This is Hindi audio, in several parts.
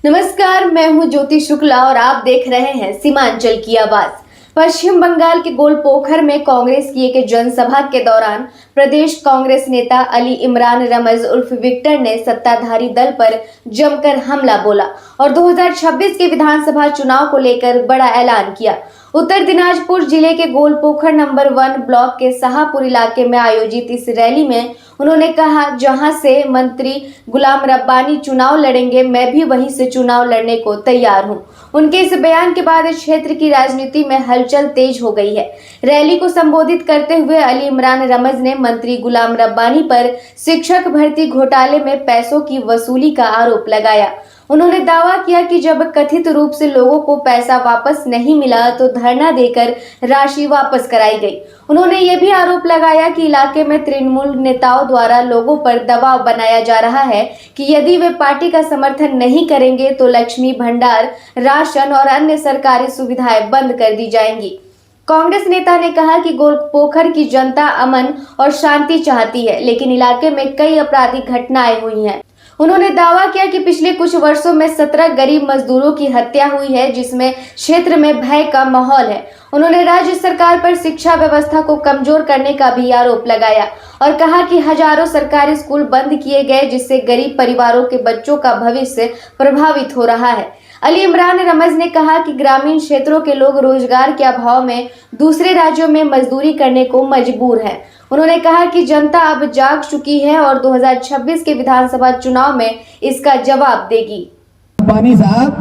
नमस्कार, मैं हूं ज्योति शुक्ला और आप देख रहे हैं सीमांचल की आवाज। पश्चिम बंगाल के गोलपोखर में कांग्रेस की एक जनसभा के दौरान प्रदेश कांग्रेस नेता अली इमरान रमज उर्फ विक्टर ने सत्ताधारी दल पर जमकर हमला बोला और 2026 के विधानसभा चुनाव को लेकर बड़ा ऐलान किया। उत्तर दिनाजपुर जिले के गोलपोखर नंबर 1 ब्लॉक के शाहपुर इलाके में आयोजित इस रैली में उन्होंने कहा, जहां से मंत्री गुलाम रब्बानी चुनाव लड़ेंगे, मैं भी वहीं से चुनाव लड़ने को तैयार हूं। उनके इस बयान के बाद क्षेत्र की राजनीति में हलचल तेज हो गई है। रैली को संबोधित करते हुए अली इमरान रमज ने मंत्री गुलाम रब्बानी पर शिक्षक भर्ती घोटाले में पैसों की वसूली का आरोप लगाया। उन्होंने दावा किया कि जब कथित रूप से लोगों को पैसा वापस नहीं मिला तो धरना देकर राशि वापस कराई गई। उन्होंने ये भी आरोप लगाया कि इलाके में तृणमूल नेताओं द्वारा लोगों पर दबाव बनाया जा रहा है कि यदि वे पार्टी का समर्थन नहीं करेंगे तो लक्ष्मी भंडार, राशन और अन्य सरकारी सुविधाएं बंद कर दी जाएंगी। कांग्रेस नेता ने कहा कि गोलपोखर की जनता अमन और शांति चाहती है, लेकिन इलाके में कई आपराधिक घटनाएं हुई हैं। उन्होंने दावा किया कि पिछले कुछ वर्षों में 17 गरीब मजदूरों की हत्या हुई है, जिसमें क्षेत्र में भय का माहौल है। उन्होंने राज्य सरकार पर शिक्षा व्यवस्था को कमजोर करने का भी आरोप लगाया और कहा कि हजारों सरकारी स्कूल बंद किए गए, जिससे गरीब परिवारों के बच्चों का भविष्य प्रभावित हो रहा है। अली इमरान रमज ने कहा कि ग्रामीण क्षेत्रों के लोग रोजगार के अभाव में दूसरे राज्यों में मजदूरी करने को मजबूर हैं। उन्होंने कहा कि जनता अब जाग चुकी है और 2026 के विधानसभा चुनाव में इसका जवाब देगी। रब्बानी साहब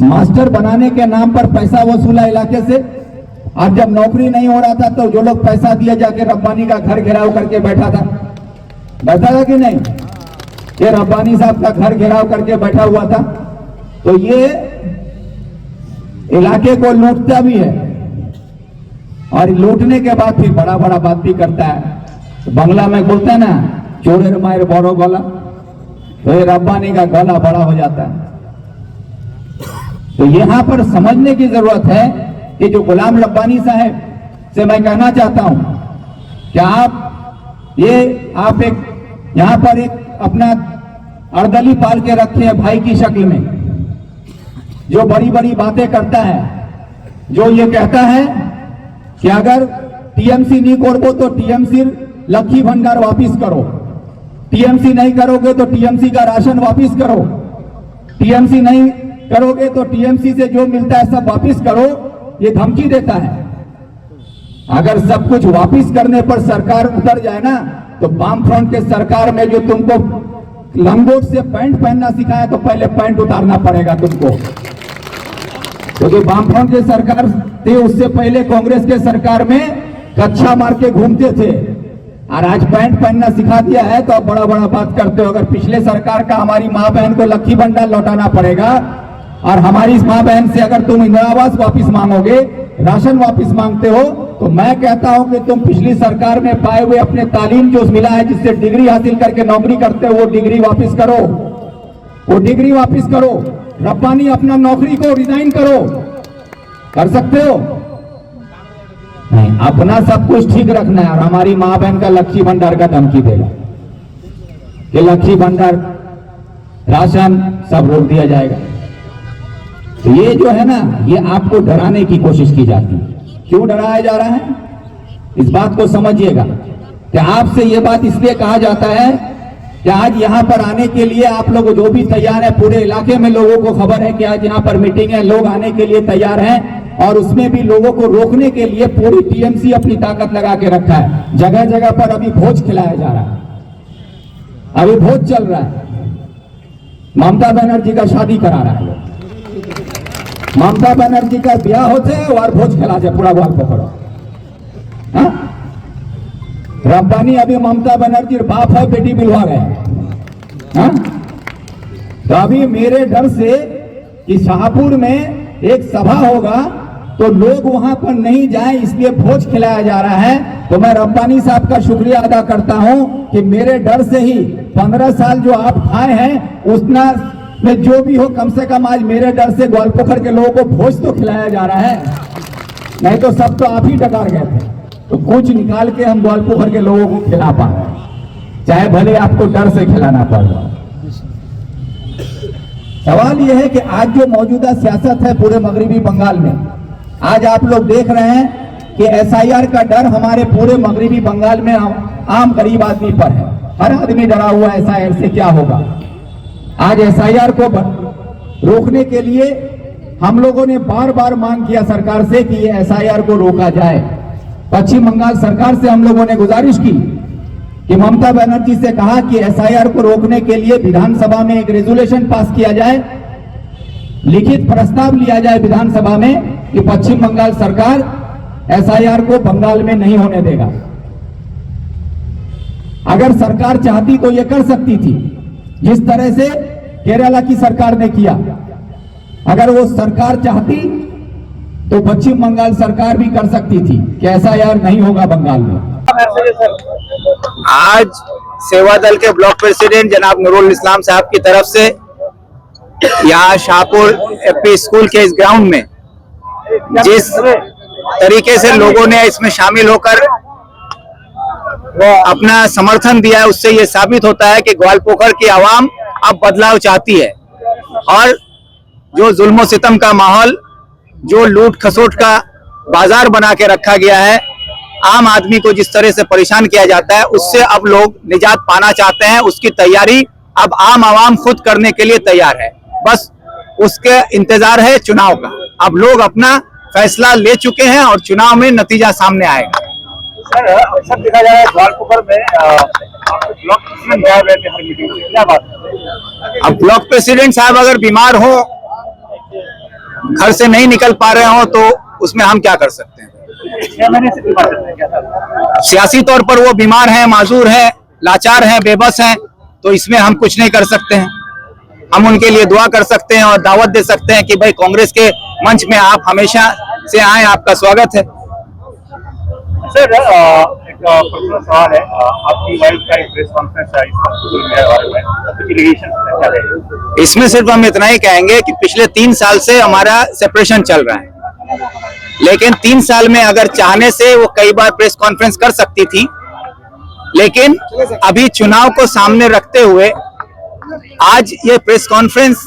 मास्टर बनाने के नाम पर पैसा वसूला इलाके से, और जब नौकरी नहीं हो रहा था तो जो लोग पैसा दिए जाके रब्बानी का घर घेराव करके बैठा था कि नहीं? ये रब्बानी साहब का घर घेराव करके बैठा हुआ था। तो ये इलाके को लूटता भी है और लूटने के बाद फिर बड़ा बड़ा बात भी करता है। तो बंगला में बोलते हैं ना, चोरेर मायर बड़ो गला, तो ये रब्बानी का गला बड़ा हो जाता है। तो यहां पर समझने की जरूरत है कि जो गुलाम रब्बानी साहब से मैं कहना चाहता हूं कि आप एक यहां पर एक अपना अर्दली पाल के रखे हैं भाई की शक्ल में, जो बड़ी बड़ी बातें करता है, जो ये कहता है कि अगर टीएमसी नहीं करो तो टीएमसी लक्ष्मी भंडार वापिस करो, टीएमसी नहीं करोगे तो टीएमसी का राशन वापिस करो, टीएमसी नहीं करोगे तो टीएमसी से जो मिलता है सब वापिस करो, ये धमकी देता है। अगर सब कुछ वापिस करने पर सरकार उतर जाए ना, तो वाम फ्रंट के सरकार में जो तुमको लंगोट से पैंट पहनना सिखाया, तो पहले पैंट उतारना पड़ेगा तुमको, क्योंकि वाम फ्रंट के सरकार थे, उससे पहले कांग्रेस के सरकार में कच्छा मार के घूमते थे, और आज पैंट पहनना सिखा दिया है तो अब बड़ा बड़ा बात करते हो। अगर पिछले सरकार का हमारी माँ बहन को लक्ष्मी भंडार लौटाना पड़ेगा, और हमारी माँ बहन से अगर तुम इंदिरा आवास वापिस मांगोगे, राशन वापिस मांगते हो, तो मैं कहता हूं कि तुम पिछली सरकार में पाए हुए अपने तालीम जो मिला है, जिससे डिग्री हासिल करके नौकरी करते हो, वो डिग्री वापिस करो, वो डिग्री वापिस करो। रब्बानी अपना नौकरी को रिजाइन करो, कर सकते हो नहीं? अपना सब कुछ ठीक रखना है और हमारी माँ बहन का लक्ष्मी भंडार का धमकी देगा कि लक्ष्मी भंडार, राशन सब रोक दिया जाएगा। तो ये जो है ना, ये आपको डराने की कोशिश की जाती है। क्यों डराया जा रहा है, इस बात को समझिएगा कि आपसे ये बात इसलिए कहा जाता है कि आज यहाँ पर आने के लिए आप लोग जो भी तैयार है, पूरे इलाके में लोगों को खबर है कि आज यहाँ पर मीटिंग है, लोग आने के लिए तैयार हैं, और उसमें भी लोगों को रोकने के लिए पूरी टीएमसी अपनी ताकत लगा के रखा है। जगह जगह पर अभी भोज खिलाया जा रहा है, अभी भोज चल रहा है। ममता बनर्जी का शादी करा रहा है, ममता बनर्जी का ब्याह होते और भोज खिला जाए पूरा बार पकड़ो। रब्बानी अभी ममता बनर्जी बाप है, बेटी बिलवा गए। तो अभी मेरे डर से कि शाहपुर में एक सभा होगा तो लोग वहां पर नहीं जाए, इसलिए भोज खिलाया जा रहा है। तो मैं रब्बानी साहब का शुक्रिया अदा करता हूं कि मेरे डर से ही 15 साल जो आप खाए हैं, उतना में जो भी हो, कम से कम आज मेरे डर से गोलपोखर के लोगों को भोज तो खिलाया जा रहा है, नहीं तो सब तो आप ही डकार गए थे। तो कुछ निकाल के हम गोलपोखर के लोगों को खिला पा रहे हैं, चाहे भले आपको डर से खिलाना पड़ रहा। सवाल यह है कि आज जो मौजूदा सियासत है पूरे मगरबी बंगाल में, आज आप लोग देख रहे हैं कि एसआईआर का डर हमारे पूरे मगरबी बंगाल में आम गरीब आदमी पर है। हर आदमी डरा हुआ है एसआईआर से क्या होगा। आज एसआईआर को रोकने के लिए हम लोगों ने बार बार मांग किया सरकार से कि ये एसआईआर को रोका जाए। पश्चिम बंगाल सरकार से हम लोगों ने गुजारिश की कि ममता बनर्जी से कहा कि एसआईआर को रोकने के लिए विधानसभा में एक रेजोल्यूशन पास किया जाए, लिखित प्रस्ताव लिया जाए विधानसभा में कि पश्चिम बंगाल सरकार एसआईआर को बंगाल में नहीं होने देगा। अगर सरकार चाहती तो ये कर सकती थी, जिस तरह से केरला की सरकार ने किया। अगर वो सरकार चाहती तो पश्चिम बंगाल सरकार भी कर सकती थी कि एसआईआर नहीं होगा बंगाल में। आज सेवा दल के ब्लॉक प्रेसिडेंट जनाब नूरुल इस्लाम साहब की तरफ से यहाँ शाहपुर एपी स्कूल के इस ग्राउंड में जिस तरीके से लोगों ने इसमें शामिल होकर अपना समर्थन दिया है, उससे ये साबित होता है कि ग्वालपोखर की आवाम अब बदलाव चाहती है और जो जुल्म सितम का माहौल, जो लूट खसोट का बाजार बना के रखा गया है, आम आदमी को जिस तरह से परेशान किया जाता है, उससे अब लोग निजात पाना चाहते हैं। उसकी तैयारी अब आम आवाम खुद करने के लिए तैयार है। बस उसके इंतजार है चुनाव का। अब लोग अपना फैसला ले चुके हैं और चुनाव में नतीजा सामने आएगा। सर, अक्सर देखा जा रहा है ग्वालपोखर में ब्लॉक प्रेसिडेंट गायब रहते हैं हर मीटिंग में, क्या बात है? अब ब्लॉक प्रेसिडेंट साहब अगर बीमार हो, घर से नहीं निकल पा रहे हो, तो उसमें हम क्या कर सकते हैं? 6 महीने से बीमार चल रहे हैं क्या सर? सियासी तौर पर वो बीमार हैं, माजूर हैं, लाचार हैं, बेबस हैं, तो इसमें हम कुछ नहीं कर सकते हैं। हम उनके लिए दुआ कर सकते हैं और दावत दे सकते हैं कि भाई कांग्रेस के मंच में आप हमेशा से आए, आपका स्वागत है। सर, एक पर्सनल सवाल है, आपकी वाइफ का एक प्रेस कॉन्फ्रेंस है क्या है? इसमें सिर्फ हम इतना ही कहेंगे कि पिछले 3 साल से हमारा सेपरेशन चल रहा है, लेकिन 3 साल में अगर चाहने से वो कई बार प्रेस कॉन्फ्रेंस कर सकती थी, लेकिन अभी चुनाव को सामने रखते हुए आज ये प्रेस कॉन्फ्रेंस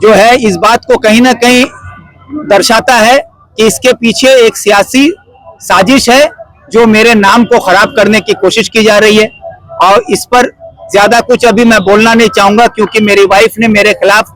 जो है इस बात को कहीं ना कहीं दर्शाता है कि इसके पीछे एक सियासी साजिश है जो मेरे नाम को खराब करने की कोशिश की जा रही है। और इस पर ज्यादा कुछ अभी मैं बोलना नहीं चाहूंगा, क्योंकि मेरी वाइफ ने मेरे खिलाफ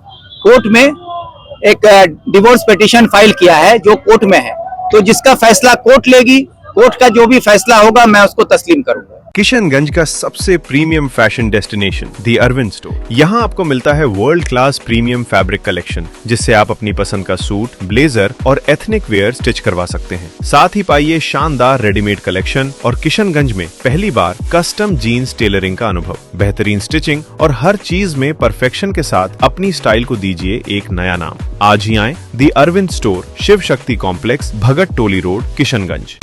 कोर्ट में एक डिवोर्स पिटीशन फाइल किया है जो कोर्ट में है, तो जिसका फैसला कोर्ट लेगी, कोर्ट का जो भी फैसला होगा मैं उसको तस्लीम करूंगा। किशनगंज का सबसे प्रीमियम फैशन डेस्टिनेशन दी अरविंद स्टोर। यहाँ आपको मिलता है world class premium fabric collection, जिससे आप अपनी पसंद का सूट, ब्लेजर और एथनिक वेयर स्टिच करवा सकते हैं। साथ ही पाइए शानदार रेडीमेड कलेक्शन और किशनगंज में पहली बार कस्टम जीन्स टेलरिंग का अनुभव। बेहतरीन स्टिचिंग और हर चीज में परफेक्शन के साथ अपनी स्टाइल को दीजिए एक नया नाम। आज ही आए दी अरविंद स्टोर, शिव शक्ति कॉम्प्लेक्स, भगत टोली रोड, किशनगंज।